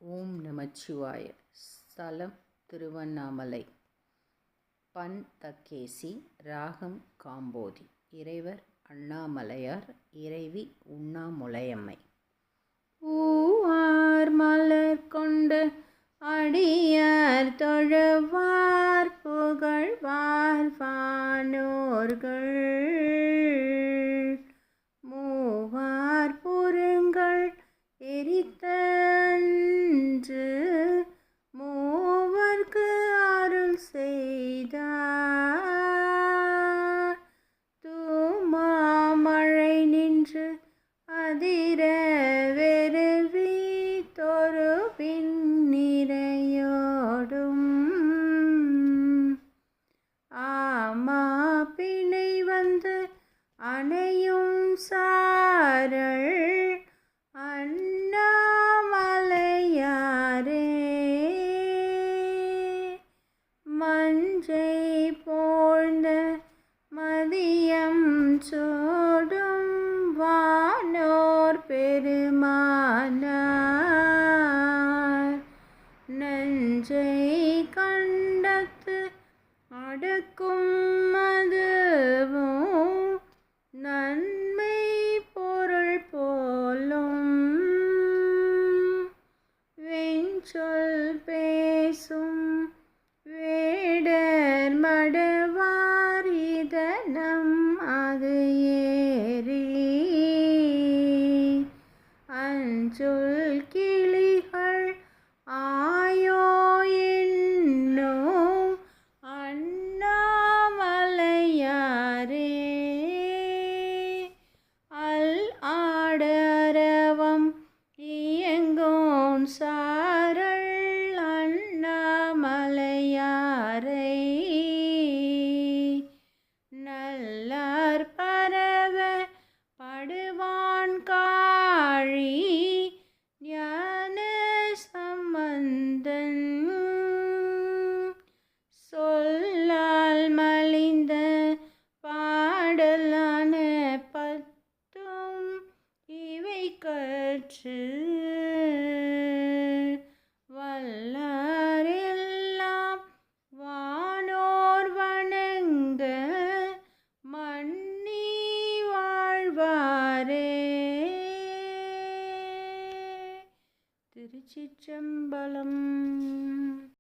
ஓம் நமச்சிவாய. ஸ்தலம் திருவண்ணாமலை. பண் தக்கேசி. ராகம் காம்போதி. இறைவர் அண்ணாமலையார். இறைவி உண்ணாமுலையம்மை. பூவார் மலர் கொண்டு அடியார் தொழுவார் புகழ்வார் வானோர்கள். மூவார் புறங்கள் எரித்தன்று மூவர்க்கு அருள் செய்தார். தூமாமழை நின்று அதிர வெறுவி தொருவின் நிறையோடும் ஆமா பிணை வந்து அணையும் சாரள் அண்ணாமலையாரே. மஞ்சை போழ்ந்த மதியம் சூடும் வானோர் பெருமானார். நஞ்சை கண்டத்து அடக்கும் மதுவும் நன்மை பொருள் போலும். வெஞ்சொல் பேசும் வேடர் மடவார் இதனம் அது ஏறி. அஞ்சொல் கிளிகள் ஆயோ என்னும் அண்ணாமலையாரே. அல் ஆடரவம் இயங்கோன் சாரள் அண்ணாமலையாரை. நல்லார் பரவ படுவான் காழி ஞான சம்பந்தன். சொல்லால் மலிந்த பாடலான பத்தும் இவை கற்று வல்லாரெல்லாம் வானோர் வணங்க மன்னி வாழ்வாரே. திருச்சிற்றம்பலம்.